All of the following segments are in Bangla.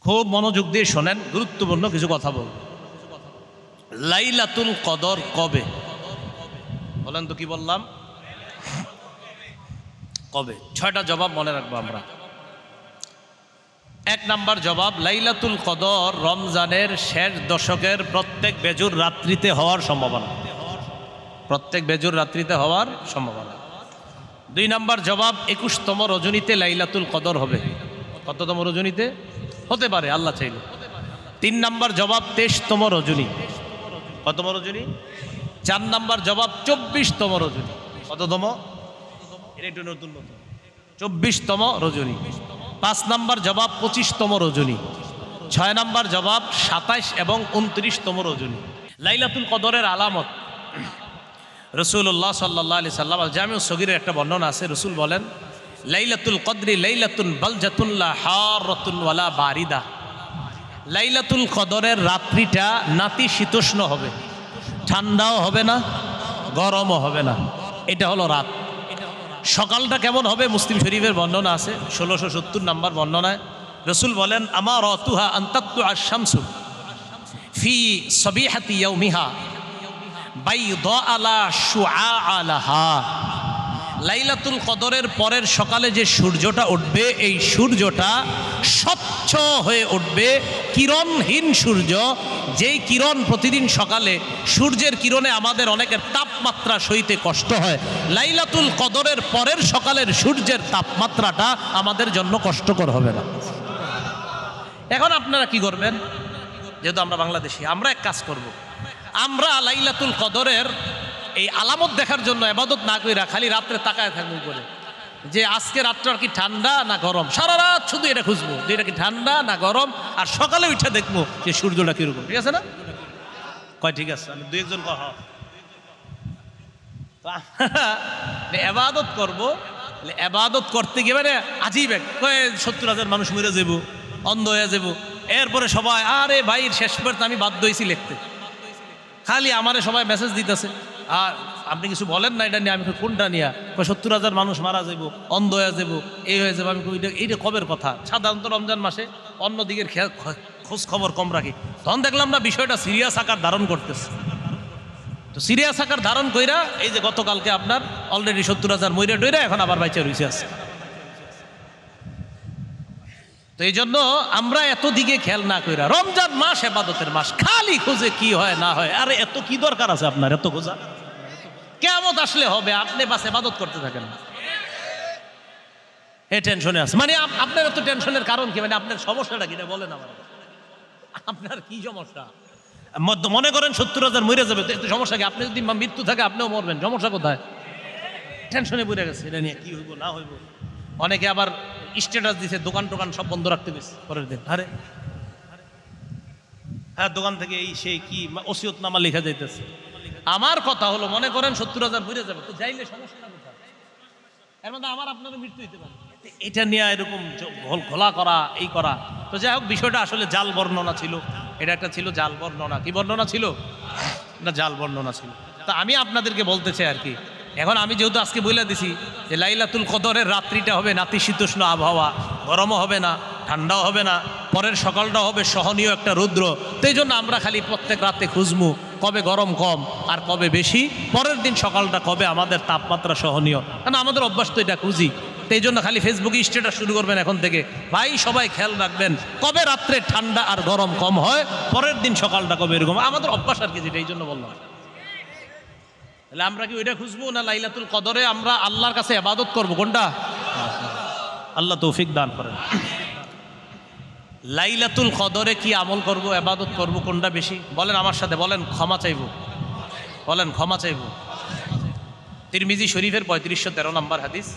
খুব মনোযোগ দিয়ে শোনেন, গুরুত্বপূর্ণ কিছু কথা বলব। লাইলাতুল কদর কবে বলেন তো? কি বললাম? কবে? 6টা জবাব মনে রাখবো আমরা। 1 নাম্বার জবাব, লাইলাতুল কদর রমজানের শেষ দশকের প্রত্যেক বেজুর রাত্রিতে হওয়ার সম্ভাবনা। প্রত্যেক বেজুর রাত্রিতে হওয়ার সম্ভাবনা। 2 নাম্বার জবাব, 21তম রজনীতে লাইলাতুল কদর হবে। কততম রজনীতে? হতে পারে আল্লাহ চাইলে। 3 নাম্বার জবাব, 23তম রজনী। কতম রজনী? 4 নাম্বার জবাব, 24তম রজনী। কততম? এটা একটু নতুন নতুন। 24তম রজনী। 5 নাম্বার জবাব, 25তম রজনী। 6 নাম্বার জবাব, 27 এবং 29তম রজনী। লাইলাতুল কদরের আলামত রাসূলুল্লাহ সাল্লাল্লাহু আলাইহি সাল্লাম জামিউস সগীরের একটা বর্ণনা আছে। রাসূল বলেন, লাইলাতুল কদরি লাইলাতুন বালজাতুন লা হারাতুন ওয়ালা বারিদা। লাইলাতুল কদরের রাত্রিটা নাতিশীতোষ্ণ হবে, ঠান্ডাও হবে না, গরমও হবে না। এটা হলো রাত। সকালটা কেমন হবে? মুসলিম শরীফের বর্ণনা আছে 1670 নম্বর বর্ণনায় রাসূল বলেন, আমারাতুহা আন তাতলুআ আশ-শামসু ফি সাবিহাতি ইয়াউমিহা বাইদা আলা শুআআ লাহা। লাইলাতুল কদরের পরের সকালে যে সূর্যটা উঠবে, এই সূর্যটা স্বচ্ছ হয়ে উঠবে, কিরণহীন সূর্য। যেই কিরণ প্রতিদিন সকালে সূর্যের কিরণে আমাদের অনেকের তাপমাত্রা সইতে কষ্ট হয়, লাইলাতুল কদরের পরের সকালের সূর্যের তাপমাত্রাটা আমাদের জন্য কষ্টকর হবে না। এখন আপনারা কি করবেন? যেহেতু আমরা বাংলাদেশি, আমরা এক কাজ করব। আমরা লাইলাতুল কদরের এই আলামত দেখার জন্য ইবাদত না কইরা খালি রাত্রে তাকায় থাকবো করে যে আজকে রাতটা কি ঠান্ডা না গরম। সারা রাত শুধু এটা খুঁজবো যে এটা কি ঠান্ডা না গরম, আর সকালে উঠে দেখবো যে সূর্যটা কিরকম। ঠিক আছে না? কয় ঠিক আছে, আমি 2-1 জন কহ ইবাদত করবো। ইবাদত করতে গিয়ে মানে আজীব এক 70,000 মানুষ মরে যাব, অন্ধ হয়ে যাব। এরপরে সবাই, আরে ভাই শেষ পর্যন্ত আমি বাধ্য হয়েছি লিখতে, খালি আমারে সবাই মেসেজ দিতেছে, আর আপনি কিছু বলেন না এটা নিয়ে। আমি কোনটা নিয়ে? 70,000 মানুষ মারা যাব, অন্ধ হয়ে যাব, এই হয়ে যাবে। আমি এইটা কবের কথা? সাধারণত রমজান মাসে অন্যদিকের খোঁজ খবর কম রাখি। তখন দেখলাম না বিষয়টা সিরিয়াস আকার ধারণ করতেছে। তো সিরিয়াস আকার ধারণ কইরা এই যে গতকালকে আপনার অলরেডি 70,000 মইরা টইরা এখন আবার বাইচা রয়েছে আছে। তো এই জন্য আমরা এত দিকে খেয়াল না কইরা, রমজান মাস ইবাদতের মাস, খালি খোঁজে কি হয় না হয়। আরে এত কি দরকার আছে আপনার এত খোঁজা? কিয়ামত আসলে হবে, আপনি বাস ইবাদত করতে থাকেন। এই টেনশনে আছে মানে আপনার এত টেনশনের কারণ কি? মানে আপনার সমস্যাটা কি বলেন আমার। আপনার কি সমস্যা? মনে করেন 70,000 মরে যাবে, তো এত সমস্যা কি? আপনি যদি মৃত্যু থাকে আপনিও মরবেন, সমস্যা কোথায়? টেনশনে পড়ে গেছে এটা নিয়ে কি হইব না হইব। অনেকে আবার স্ট্যাটাস দিছে দোকান টোকান সব বন্ধ রাখতে গেছে পরের দিন। আরে হ্যাঁ, দোকান থেকে এই সেই কি ওসিয়তনামা লেখা যাইতেছে। আমার কথা হলো, মনে করেন 70,000 মরে যাবে, তো যাইলে সমস্যাটা কোথায়? এর মধ্যে আমার আপনারও মৃত্যু হইতে পারে। এটা নিয়ে এরকম ঘোলা করা, এই করা। তো যাই হোক, বিষয়টা আসলে জাল বর্ণনা ছিল। এটা একটা ছিল জাল বর্ণনা। কি বর্ণনা ছিল? এটা জাল বর্ণনা ছিল। তা আমি আপনাদেরকে বলতে চাই আর কি, এখন আমি যেহেতু আজকে বলে দিছি যে লাইলাতুল কদরের রাত্রিটা হবে নাতিশীতোষ্ণ আবহাওয়া, গরমও হবে না, ঠান্ডাও হবে না, পরের সকালটা হবে সহনীয় একটা রৌদ্র। তো এই জন্য আমরা খালি প্রত্যেক রাতে খুঁজবো কবে গরম কম আর কবে বেশি, পরের দিন সকালটা কবে আমাদের তাপমাত্রা সহনীয়। কারণ আমাদের অভ্যাস তো এটা খুঁজি। তো এই জন্য খালি ফেসবুকে স্ট্যাটাস শুরু করবেন এখন থেকে, ভাই সবাই খেয়াল রাখবেন কবে রাত্রে ঠান্ডা আর গরম কম হয়, পরের দিন সকালটা কবে এরকম। আমাদের অভ্যাস আর কি, যেটা এই জন্য বললাম। তাহলে আমরা কি ওইটা খুঁজবো না লাইলাতুল কদরে আমরা আল্লাহর কাছে ইবাদত করব? কোনটা? আল্লাহ তৌফিক দান করেন। লাইলাতুল কদরে কি আমল করব, ইবাদত করব, কোনটা বেশি? বলেন আমার সাথে, বলেন ক্ষমা চাইব, বলেন ক্ষমা চাইব। তিরমিজি শরীফের 3513 নম্বর হাদিস,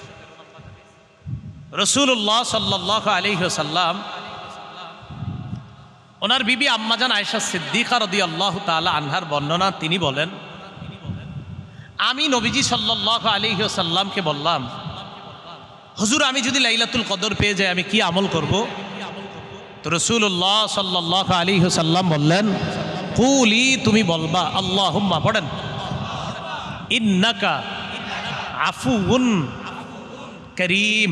রাসূলুল্লাহ সাল্লাল্লাহু আলাইহি ওয়াসাল্লাম ওনার বিবি আম্মাজান আয়েশা সিদ্দিকা রাদিয়াল্লাহু তাআলা আনহার বর্ণনা, তিনি বলেন, আমি নবীজি সাল্লাল্লাহু আলাইহি ওয়াসাল্লামকে বললাম, হুজুর আমি যদি লাইলাতুল কদর পেয়ে যাই আমি কি আমল করব? তো রাসূলুল্লাহ সাল্লাল্লাহু আলাইহি ওয়াসাল্লাম বললেন, কুলি, তুমি বলবা, আল্লাহুম্মা, পড়েন, ইন্নাকা আফুউন কারীম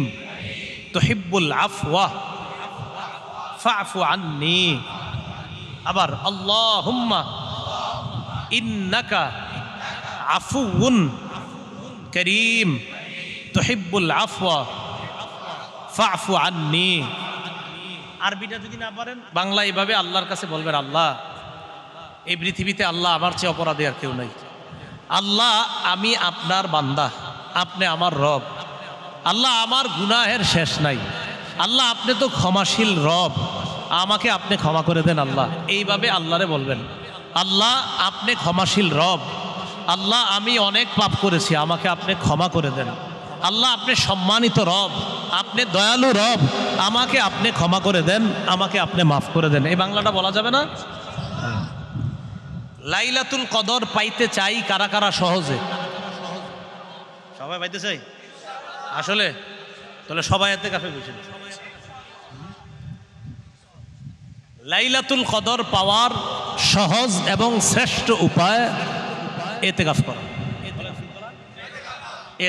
তুহিব্বুল আফওয়া ফাফু আন্নি। আবার আল্লাহুম্মা ইন্নাকা আফুউন করিম তুহিব্বুল আফওয়া ফাফু আন্নি। আরবিটা যদি না পারেন বাংলা এইভাবে আল্লাহর কাছে বলবেন, আল্লাহ এই পৃথিবীতে আল্লাহ আমার চেয়ে অপরাধী আর কেউ নাই। আল্লাহ আমি আপনার বান্দা, আপনি আমার রব। আল্লাহ আমার গুনাহের শেষ নাই। আল্লাহ আপনি তো ক্ষমাশীল রব, আমাকে আপনি ক্ষমা করে দেন। আল্লাহ এইভাবে আল্লাহরে বলবেন, আল্লাহ আপনি ক্ষমাশীল রব, আল্লাহ আমি অনেক পাপ করেছি, আমাকে আপনি ক্ষমা করে দেন। আল্লাহ আপনি সম্মানিত রব, আপনি দয়ালু রব, আমাকে আপনি ক্ষমা করে দেন, আমাকে আপনি মাফ করে দেন। এই বাংলাটা বলা যাবে না? লাইলাতুল কদর পাইতে চাই কারা কারা সহজে? সবাই পাইতে চাই আসলে? তাহলে সবাই ইতিকাফে বসে। লাইলাতুল কদর পাওয়ার সহজ এবং শ্রেষ্ঠ উপায় ইতিকাফ করা।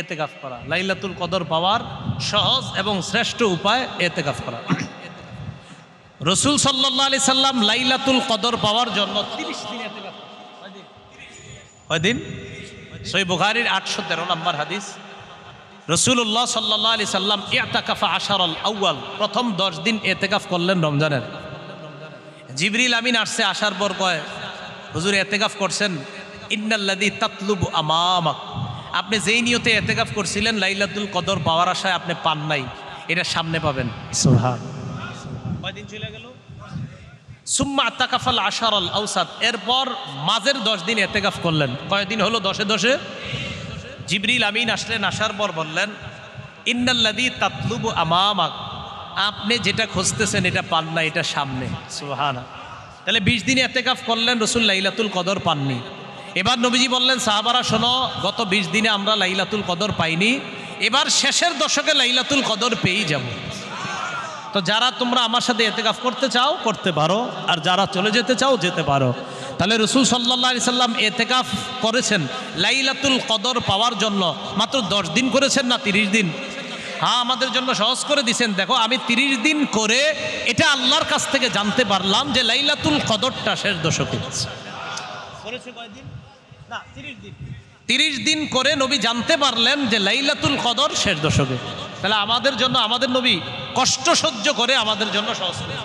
ইতিকাফ করা লাইলাতুল কদর পাওয়ার সহজ এবং শ্রেষ্ঠ উপায় ইতিকাফ করা। রাসূল সাল্লাল্লাহু আলাইহি সাল্লাম লাইলাতুল কদর পাওয়ার জন্য 30 দিন ইতিকাফ। কয়দিন? সহিহ বুখারীর 813 নম্বর হাদিস। রাসূলুল্লাহ সাল্লাল্লাহু আলাইহি সাল্লাম ইতাকাফা আশারাল আউয়াল, প্রথম 10 দিন ইতিকাফ করলেন রমজানের। জিবরিল আমিন আসছে, আসার পর কয়, হুজুর ইতিকাফ করছেন, ইন্নাল্লাযী তাতলুবু আমামাক, আপনি যেই নিয়তে ইতিকাফ করছিলেন লাইলাতুল কদর পাওয়ার আশায় আপনি পান নাই, এটা সামনে পাবেন। সুবহানাল্লাহ। কয়দিন চলে গেল? সুম্মা আতাকাফাল আশারাল আওসাত, এরপর মাঝের 10 দিন ইতিকাফ করলেন। কয়দিন হলো? 10-এ জিবরিল আমিন আসলেন, আসার পর বললেন, ইন্নাল্লাযী তাতলুবু আমামাক, আপনি যেটা খুঁজতেছেন এটা পান না, এটা সামনে। সুবহানাল্লাহ। তাহলে 20 দিন ইতিকাফ করলেন, রাসূল লাইলাতুল কদর পাননি। এবার নবীজি বললেন, সাহাবারা শোনো, গত 20 দিনে আমরা লাইলাতুল কদর পাইনি, এবার শেষের দশকে লাইলাতুল কদর পেয়েই যাব। তো যারা তোমরা আমার সাথে ইতিকাফ করতে চাও করতে পারো, আর যারা চলে যেতে চাও যেতে পারো। তাহলে রাসূল সাল্লাল্লাহু আলাইহি সাল্লাম ইতিকাফ করেছেন লাইলাতুল কদর পাওয়ার জন্য। মাত্র 10 দিন করেছেন না 30 দিন? হ্যাঁ, আমাদের জন্য সহজ করে দিয়েছেন। দেখো, আমি 30 দিন করে এটা আল্লাহর কাছ থেকে জানতে পারলাম যে লাইলাতুল কদরটা শেষ দশকে করেছে। কয়দিন? না, 30 দিন। 30 দিন করে নবী জানতে পারলেন যে লাইলাতুল কদর শেষ দশকে। তাহলে আমাদের জন্য আমাদের নবী কষ্ট সহ্য করে আমাদের জন্য সহজ করে।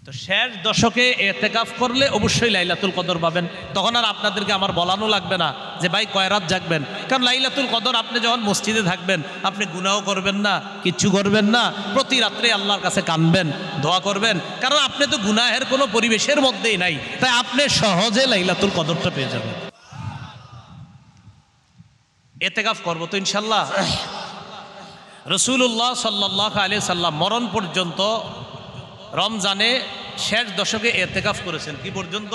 তো শেষ দশকে ইতিকাফ করলে অবশ্যই লাইলাতুল কদর পাবেন। তখন আর আপনাদেরকে আমার বলানো লাগবে না যে ভাই কয় রাত জাগবেন, কারণ লাইলাতুল কদর আপনি যখন মসজিদে থাকবেন আপনি গুনাহও করবেন না, কিচ্ছু করবেন না, প্রতি রাত্রে আল্লাহর কাছে কাঁদবেন, দোয়া করবেন, কারণ আপনি তো গুনাহের কোনো পরিবেশের মধ্যেই নাই, তাই আপনি সহজে লাইলাতুল কদরটা পেয়ে যাবেন। ইতিকাফ করবো তো ইনশাল্লাহ। রাসূলুল্লাহ সাল্লাল্লাহু আলাইহি সাল্লাম মরণ পর্যন্ত রমজানে শেষ দশকে ইতিকাফ করেছেন। কি পর্যন্ত?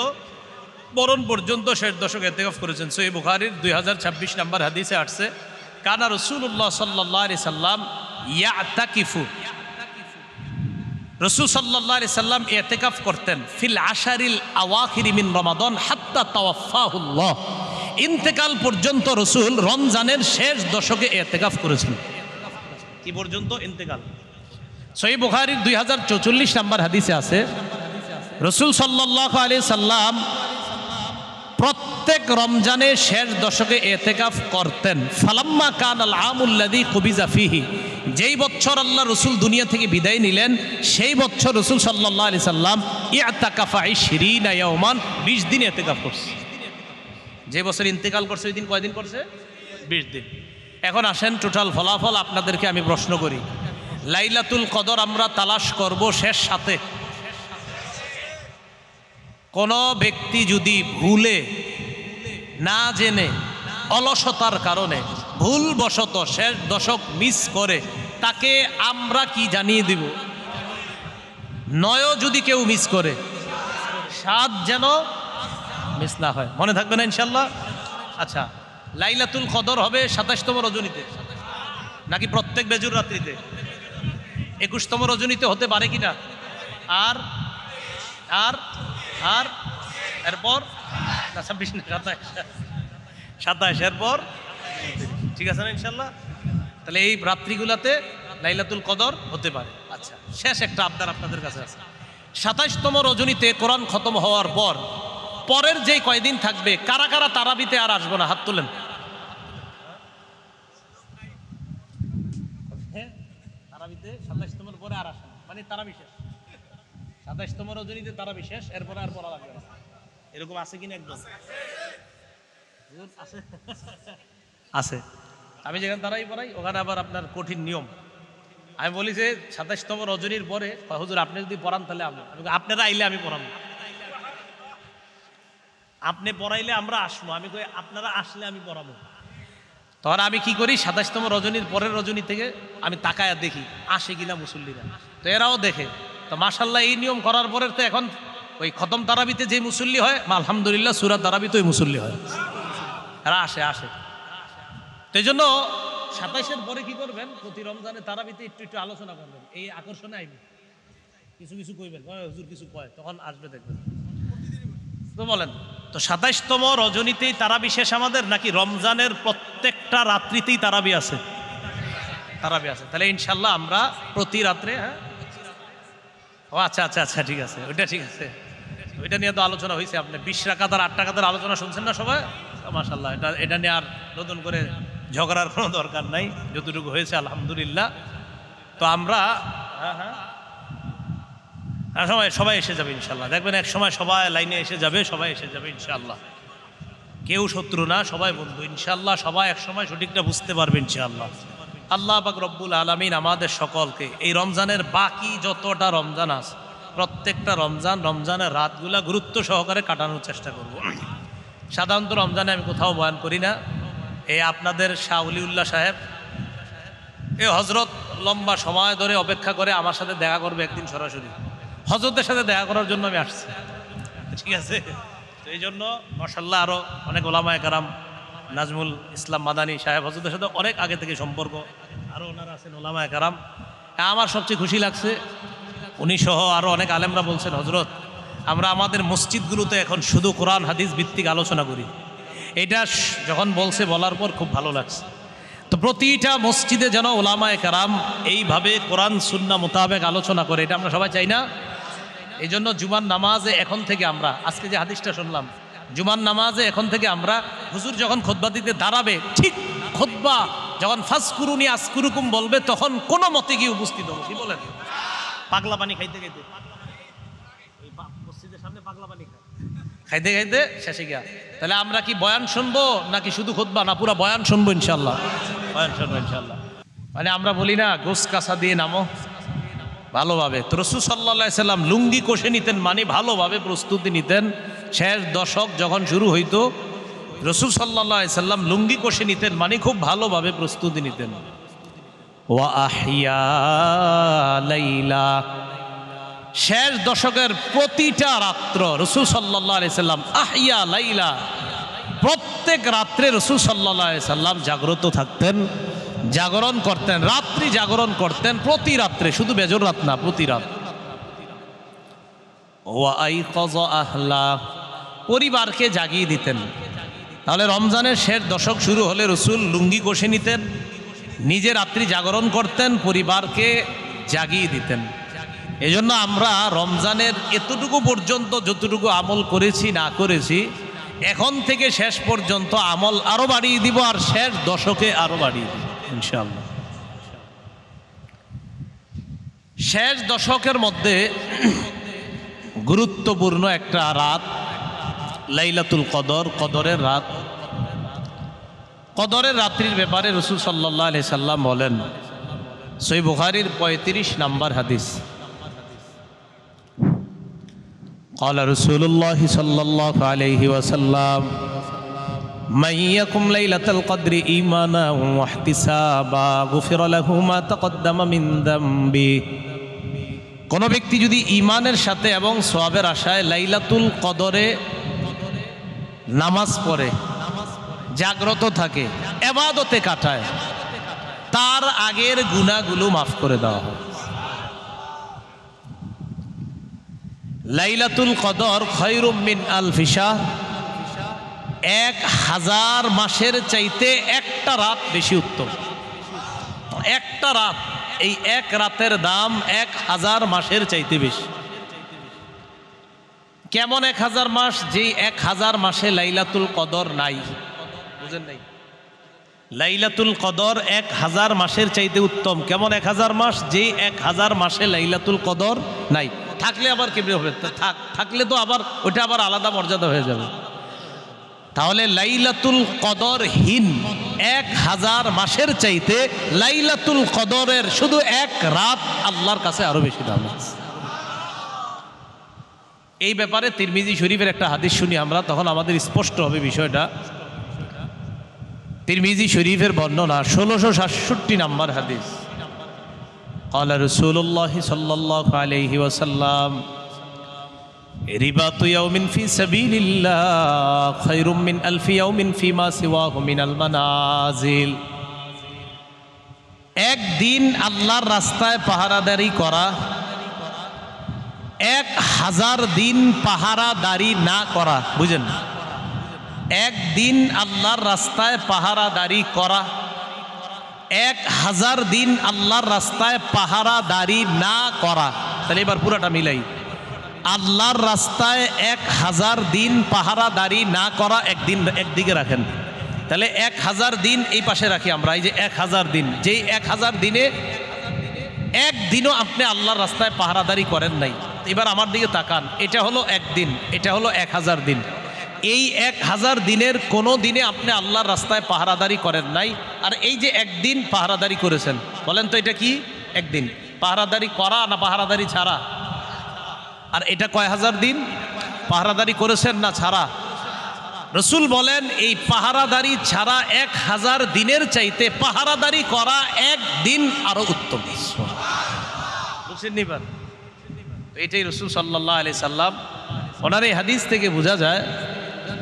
মরণ পর্যন্ত শেষ দশকে ইতিকাফ করেছেন। সহিহ বুখারীর 2026 নম্বর হাদিসে আসছে, কানা রাসূলুল্লাহ সাল্লাল্লাহু আলাইহি সাল্লাম ইয়াতাকিফু, রাসূল সাল্লাল্লাহু আলাইহি সাল্লাম ইতিকাফ করতেন ফিল আশারিল আওয়াখির মিন রমাদান হাত্তা তাওয়াফাহুল্লাহ, ইন্তেকাল পর্যন্ত রাসূল রমজানের শেষ দশকে ইতিকাফ করেছেন। কি পর্যন্ত? ইন্তেকাল। সহিহ বুখারীর 2044 নম্বর হাদিসে আছে, রাসূল সাল্লাল্লাহু আলাইহি সাল্লাম প্রত্যেক রমজানের শেষ দশকে ইতিকাফ করতেন। ফালাম্মা কানাল আমুল্লাযী কুবিজা ফিহি, যেই বছর আল্লাহ রাসূল দুনিয়া থেকে বিদায় নিলেন সেই বছর রাসূল সাল্লাল্লাহু আলাইহি সাল্লাম ইতাকাফা 20 ইয়াওমান, 20 দিন ইতিকাফ করছে। যে বছর ইন্তেকাল করছে ওই দিন কয়দিন করছে? 20 দিন। এখন আসেন টোটাল ফলাফল আপনাদেরকে আমি প্রশ্ন করি, লাইলাতুল কদর আমরা তালাশ করব শেষ সাথে। কোন ব্যক্তি যদি ভুলে, না জেনে, অলসতার কারণে ভুলবশত শেষ দশক মিস করে, তাকে আমরা কি জানিয়ে দিব? 9 যদি কেউ মিস করে, 7 যেন মিস না হয়। মনে থাকবে না ইনশাল্লাহ? আচ্ছা, লাইলাতুল কদর হবে 27তম রজনীতে নাকি প্রত্যেক বেজুর রাত্রিতে? 21তম রজনীতে হতে পারে কিনা? আর আর আর এরপর 26 না 27, এরপর ঠিক আছে না ইনশাল্লাহ? তাহলে এই রাত্রিগুলাতে লাইলাতুল কদর হতে পারে। আচ্ছা, শেষ একটা আবদার আপনাদের কাছে আছে। 27তম রজনীতে কোরআন খতম হওয়ার পর পরের যে কয়দিন থাকবে, কারা কারা তারাবিতে আর আসবো না? হাত তুলেন। তারাবিতে 27তমের পরে আর আসেন, মানে তারাবি শেষ। 27তম রজনীতে তারাবি শেষ, এরপরে আর পড়া লাগবে না। এরকম আছে কিনা? একদম আছে। আছে। আমি যেখানে তারাই পড়াই ওখানে আবার আপনার কঠিন নিয়ম। আমি বলি যে 27তম রজনীর পরে, হুজুর আপনি যদি পড়ান তাহলে আপনারা আইলে আমি পড়াবো, আপনি পড়াইলে আমরা আসবো। আমি কই আপনারা আসলে আমি পড়াবো। তখন আমি কি করি, 27তম রজনীর পরের রজনী থেকে আমি তাকায়া দেখি আসে কিনা মুসল্লিরা, তো এরাও দেখে। তো মাশাল্লাহ এই নিয়ম করার পরে তো এখন ওই খতম তারাবিতে যে মুসল্লি হয়, আলহামদুলিল্লাহ সূরা তারাবিতে ওই মুসল্লি হয়, এরা আসে। তো এই জন্য 27-এর পরে কি করবেন, প্রতি রমজানে তারাবিতে একটু একটু আলোচনা করবেন, এই আকর্ষণে আইবে, কিছু কিছু কইবেন, হুজুর কিছু কয়, তখন আসবে দেখবেন। তো বলেন, তো 27তম রজনীতেই তারাবি শেষ আমাদের, নাকি রমজানের প্রত্যেকটা রাত্রিতেই তারাবি আছে? তারাবি আছে। তাহলে ইনশাল্লাহ আমরা প্রতি রাত্রে, হ্যাঁ, ও আচ্ছা আচ্ছা আচ্ছা, ঠিক আছে, ওইটা ঠিক আছে, ওইটা নিয়ে তো আলোচনা হয়েছে। আপনি 20 রাকাত আর 8 রাকাতের আলোচনা শুনছেন না সবাই? মাশাআল্লাহ, এটা নিয়ে আর নতুন করে ঝগড়ার কোনো দরকার নাই, যতটুকু হয়েছে আলহামদুলিল্লাহ। তো আমরা সবাই এসে যাবে ইনশাল্লাহ, দেখবেন এক সময় সবাই লাইনে এসে যাবে, সবাই এসে যাবে ইনশাআল্লাহ। কেউ শত্রু না, সবাই বন্ধু ইনশাআল্লাহ। সবাই এক সময় সঠিকটা বুঝতে পারবে ইনশাআল্লাহ। আল্লাহ পাক রব্বুল আলামিন আমাদের সকলকে এই রমজানের বাকি যতটা রমজান আছে, প্রত্যেকটা রমজানের রাতগুলা গুরুত্ব সহকারে কাটানোর চেষ্টা করব। সাধারণত রমজানে আমি কোথাও বয়ান করি না। এই আপনাদের শাহ ওলিউল্লাহ সাহেব, এই হজরত লম্বা সময় ধরে অপেক্ষা করে আমার সাথে দেখা করবে একদিন সরাসরি। হজরতের সাথে দেখা করার জন্য আমি আসছি, ঠিক আছে? তো এই জন্য মাশাআল্লাহ আরও অনেক ওলামায়ে কেরাম, নাজমুল ইসলাম মাদানী সাহেব হজরতের সাথে অনেক আগে থেকে সম্পর্ক, আরও ওনারা আছেন ওলামায়ে কেরাম। আমার সবচেয়ে খুশি লাগছে, উনি সহ আরও অনেক আলেমরা বলছেন, হজরত আমরা আমাদের মসজিদগুলোতে এখন শুধু কোরআন হাদিস ভিত্তিক আলোচনা করি। এটা যখন বলার পর খুব ভালো লাগছে। তো প্রতিটা মসজিদে যেন ওলামায়ে কেরাম এইভাবে কোরআন সুন্নাহ মোতাবেক আলোচনা করে, এটা আমরা সবাই চাই না? এই জন্য জুমার নামাজে এখন থেকে আমরা, আজকে যে হাদিসটা শুনলাম, জুমার নামাজে এখন থেকে আমরা, হুজুর যখন খুতবা দিতে দাঁড়াবে, ঠিক খুতবা যখন ফাজকুরুনি আসকুরুকুম বলবে, তখন কোনো মতে গিয়ে উপস্থিত হবো। কি বলেন? পাগলা পানি খাইতে খাইতে, ওই মসজিদের সামনে পাগলা পানি খাইতে খাইতে শেষে গিয়া, তাহলে আমরা কি বয়ান শুনবো নাকি শুধু খুতবা? না, পুরা বয়ান শুনবো ইনশাল্লাহ, বয়ান শুনবো ইনশাল্লাহ। মানে আমরা বলি না গোস কাঁচা দিয়ে নামো ভালোভাবে, তো রাসূল সাল্লাল্লাহু আলাইহি সাল্লাম লুঙ্গি কষে নিতেন, মানে ভালোভাবে প্রস্তুতি নিতেন। শেষ দশক যখন শুরু হইতো, রাসূল সাল্লাল্লাহু আলাইহি সাল্লাম লুঙ্গি কষে নিতেন, মানে খুব ভালোভাবে প্রস্তুতি নিতেন। ওয়া আহিয়া লাইলা, শেষ দশকের প্রতিটা রাত্র রাসূল সাল্লাল্লাহু আলাইহি সাল্লাম আহিয়া লাইলা, প্রত্যেক রাত্রে রাসূল সাল্লাল্লাহু আলাইহি সাল্লাম জাগ্রত থাকতেন, জাগরণ করতেন, রাত্রি জাগরণ করতেন, প্রতি রাত্রে, শুধু বেজর রাত না, প্রতি রাত। ওয়া আইকাযা আহলা, পরিবারকে জাগিয়ে দিতেন। তাহলে রমজানের শেষ দশক শুরু হলে রাসূল লুঙ্গি কষে নিতেন, নিজে রাত্রি জাগরণ করতেন, পরিবারকে জাগিয়ে দিতেন। এজন্য আমরা রমজানের এতটুকু পর্যন্ত যতটুকু আমল করেছি না করেছি, এখন থেকে শেষ পর্যন্ত আমল আরো বাড়িয়ে দিব, আর শেষ দশকে আরো বাড়িয়ে দিব ইনশাআল্লাহ। শেষ দশকের মধ্যে গুরুত্বপূর্ণ একটা রাত লাইলাতুল কদর, কদরের রাত। কদরের রাত্রির ব্যাপারে রাসূল সাল্লাল্লাহু আলাইহি সাল্লাম বলেন, সহিহ বুখারীর 35 নম্বর হাদিস, قال رسول الله صلى الله عليه وسلم من يقم ليلة القدر إيمانا واحتسابا غفر له ما تقدم من ذنبه। কোন ব্যক্তি যদি ঈমানের সাথে এবং সওয়াবের আশায় লাইলাতুল কদরে নামাজ পড়ে, জাগ্রত থাকে, ইবাদতে কাটায়, তার আগের গুনাহগুলো মাফ করে দেওয়া হয়। লাইলাতুল কদর খায়রুম মিন আলফি শাহর, 1000 মাসের চাইতে একটা রাত বেশি উত্তম। একটা রাত এই এক রাতের দাম 1000 মাসের চাইতে বেশি। কেমন 1000 মাস? যেই 1000 মাসে লাইলাতুল কদর নাই। বুঝেন নাই? লাইলাতুল কদর 1000 মাসের চাইতে উত্তম। কেমন 1000 মাস? যেই 1000 মাসে লাইলাতুল কদর নাই। থাকলে আবার কেমনি হবে? থাকলে তো আবার ওটা আবার আলাদা মর্যাদা হয়ে যাবে। তাহলে লাইলাতুল কদরহীন 1000 মাসের চাইতে লাইলাতুল কদরের শুধু এক রাত আল্লাহর কাছে আরো বেশি দাম আছে। এই ব্যাপারে তিরমিজি শরীফের একটা হাদিস শুনি আমরা, তখন আমাদের স্পষ্ট হবে বিষয়টা। তিরমিজি শরীফের বর্ণনা 1667 নম্বর হাদিস। قال رسول الله صلى الله عليه وسلم رباط يوم في سبيل الله خير من 1000 يوم فيما سواه من المنازل। একদিন আল্লাহর রাস্তায় পাহারাদারি করা 1000 দিন পাহারাদারি না করা। বুঝেন? একদিন আল্লাহর রাস্তায় পাহারাদারি করা 1000 দিন আল্লাহর রাস্তায় পাহারাদারি না করা। তাহলে এবার পুরাটা মিলাই। আল্লাহর রাস্তায় 1000 দিন পাহারাদারি না করা একদিন একদিকে রাখেন, তাহলে 1000 দিন এই পাশে রাখি আমরা। এই যে 1000 দিন, যেই 1000 দিনে একদিনও আপনি আল্লাহর রাস্তায় পাহারাদারি করেন নাই। এবার আমার দিকে তাকান, এটা হলো একদিন, এটা হলো 1000 দিন। এই 1000 দিনের কোনো দিনে আপনি আল্লাহর রাস্তায় পাহারাদারি করেন নাই, আর এই যে একদিন পাহারাদারি করেছেন, বলেন তো এটা কি? একদিন পাহারাদারি করা না পাহারাদারি ছাড়া? আর এটা কয় হাজার দিন পাহারাদারি করেছেন না ছাড়া? রসুল বলেন এই পাহারাদারি ছাড়া 1000 দিনের চাইতে পাহারাদারি করা একদিন আরো উত্তম। বুঝছেন নিবার? এটাই রসুল সাল্লাল্লাহু আলাইহি সাল্লাম, ওনার এই হাদিস থেকে বোঝা যায়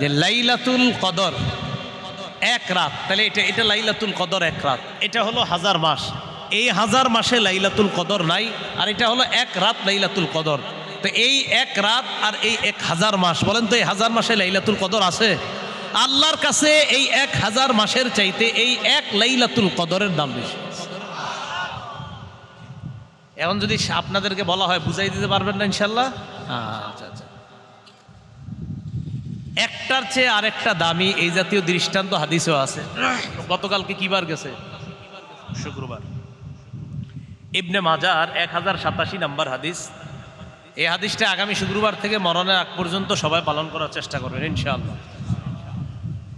যে লাইলাতুল কদর এক রাত। তাহলে এটা লাইলাতুল কদর এক রাত, এটা হলো 1000 মাস। এই 1000 মাসে লাইলাতুল কদর নাই, আর এটা হলো এক রাত লাইলাতুল কদর। তো এই এক রাত আর এই 1000 মাস, বলেন তো এই 1000 মাসে লাইলাতুল কদর আছে? আল্লাহর কাছে এই 1000 মাসের চাইতে এই এক লাইলাতুল কদরের দাম বেশি। এখন যদি আপনাদেরকে বলা হয় বুঝাই দিতে পারবেন না ইনশাল্লাহ? আচ্ছা আচ্ছা। একটার চেয়ে আরেকটা দামি এই জাতীয় দৃষ্টান্ত হাদিসেও আছে। গতকালকে কি বার গেছে? শুক্রবার। ইবনে মাজার 1087 নম্বর হাদিস। এই হাদিসটা আগামী শুক্রবার থেকে মরণের আগ পর্যন্ত সবাই পালন করার চেষ্টা করবেন ইনশাআল্লাহ।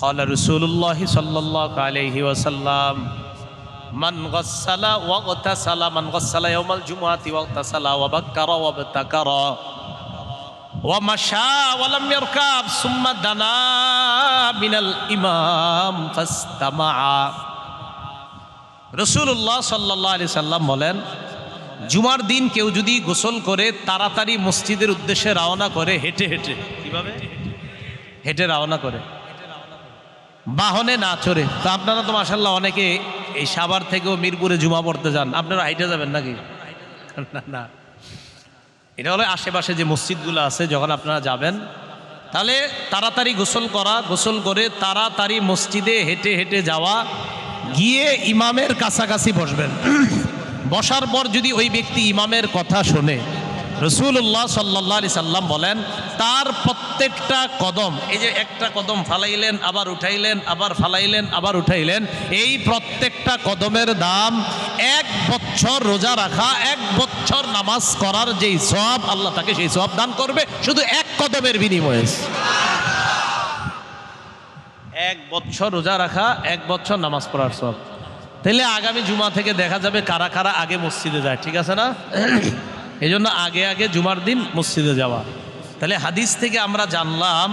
قال رسول الله صلى الله عليه وسلم من غسل واغتسل من غسل يوم الجمعة واغتسل وبكر وابتكر ومشى ولم يركب ثم دنا من الإمام فاستمع। রাসূলুল্লাহ সাল্লাল্লাহু আলাইহি সাল্লাম বলেন, জুমার দিন কেউ যদি গোসল করে তাড়াতাড়ি মসজিদের উদ্দেশ্যে রওনা করে, হেঁটে হেঁটে, কিভাবে হেঁটে রওনা করে, বাহনে না চড়ে। তা আপনারা তো মাশাআল্লাহ অনেকে এই সাভার থেকেও মিরপুরে জুমা পড়তে যান, আপনারা হাইটে যাবেন নাকি? না, এটা হলো আশেপাশে যে মসজিদগুলো আছে, যখন আপনারা যাবেন তাহলে তাড়াতাড়ি গোসল করা, গোসল করে তাড়াতাড়ি মসজিদে হেঁটে হেঁটে যাওয়া, গিয়ে ইমামের কাছাকাছি বসবেন। বসার পর যদি ওই ব্যক্তি ইমামের কথা শোনে, রাসূলুল্লাহ সাল্লাল্লাহু আলাইহি সাল্লাম বলেন তার প্রত্যেকটা কদম, এই যে একটা কদম ফালাইলেন আবার উঠাইলেন, আবার ফালাইলেন আবার উঠাইলেন, এই প্রত্যেকটা কদমের দাম 1 বছর রোজা রাখা, 1 বছর নামাজ করার যেই সওয়াব, আল্লাহ তাকে সেই সওয়াব দান করবে শুধু এক কদমের বিনিময়ে। 1 বছর রোজা রাখা, 1 বছর নামাজ পড়ার সওয়াব। তাহলে আগামী জুমা থেকে দেখা যাবে কারা কারা আগে মসজিদে যায়, ঠিক আছে না? এই জন্য আগে আগে জুমার দিন মসজিদে যাওয়া। তাহলে হাদিস থেকে আমরা জানলাম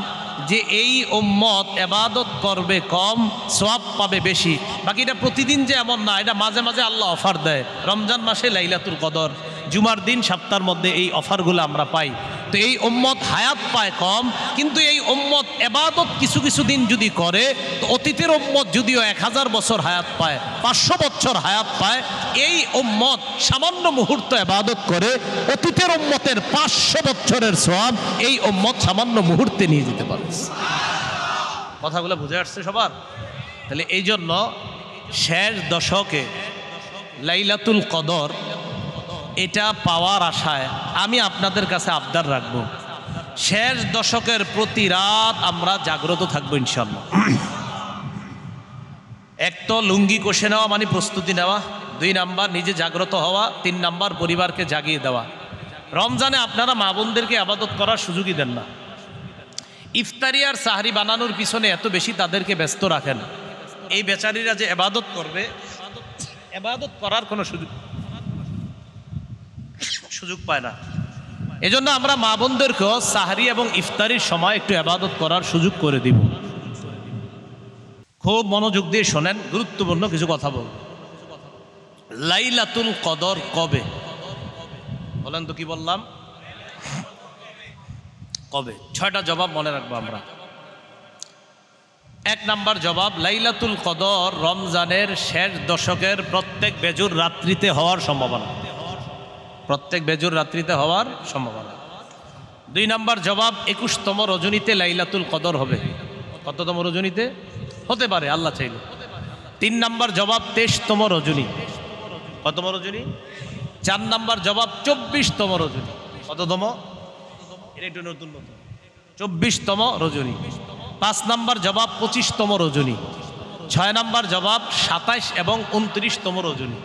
যে এই উম্মত ইবাদত করবে কম, সওয়াব পাবে বেশি। বাকি এটা প্রতিদিন যে এমন না, এটা মাঝে মাঝে আল্লাহ অফার দেয়। রমজান মাসে লাইলাতুল কদর, জুমার দিন সপ্তাহের মধ্যে এই অফারগুলো আমরা পাই। তো এই উম্মত হায়াত পায় কম, কিন্তু এই উম্মত ইবাদত কিছু কিছু দিন যদি করে, তো অতীতের উম্মত যদিও 1000 বছর হায়াত পায়, 500 বছর হায়াত পায়, এই উম্মত সামান্য মুহূর্ত ইবাদত করে অতীতের উম্মতের 500 বছরের সওয়াব এই উম্মত সামান্য মুহূর্তে নিয়ে যেতে পারে। কথাগুলো বুঝে আসছে সবার? তাহলে এই জন্য শেষ দশকে লাইলাতুল কদর এটা পাওয়ার আশায় আমি আপনাদের কাছে আবদার রাখবো, শেষ দশকের প্রতি রাত আমরা জাগ্রত থাকবো ইনশাল্লাহ। এক তো লুঙ্গি কষে নেওয়া মানে প্রস্তুতি নেওয়া, 2 নাম্বার নিজে জাগ্রত হওয়া, 3 নাম্বার পরিবারকে জাগিয়ে দেওয়া। রমজানে আপনারা মা বোনদেরকে আবাদত করার সুযোগই দেন না। ইফতারি আর সাহরি বানানোর পিছনে এত বেশি তাদেরকে ব্যস্ত রাখেন, এই বেচারীরা যে এবাদত করবে, এবাদত করার কোনো সুযোগ পায় না। এজন্য আমরা মা বোনদেরকেও সাহরি এবং ইফতারির সময় একটু এবাদত করার সুযোগ করে দিব। খুব মনোযোগ দিয়ে শোনেন, গুরুত্বপূর্ণ কিছু কথা বল। লাইলাতুল কদর কবে বলেন তো? কি বললাম? কবে? 6টা জবাব মনে রাখবো আমরা। 1 নাম্বার জবাব, লাইলাতুল কদর রমজানের শেষ দশকের প্রত্যেক বেজুর রাত্রিতে হওয়ার সম্ভাবনা। প্রত্যেক বেজুর রাত্রিতে হওয়ার সম্ভাবনা। 2 নাম্বার জবাব, 21তম রজনীতে লাইলাতুল কদর হবে। কততম রজনীতে? হতে পারে আল্লাহ চাইলে। 3 নাম্বার জবাব, 23তম রজনী। কতম রজনী? 4 নাম্বার জবাব, 24তম রজনী। কততম? এটা একটু নতুন নতুন, 24তম রজনী। 5 নাম্বার জবাব, 25তম রজনী। 6 নাম্বার জবাব, 27 এবং 29তম রজনী।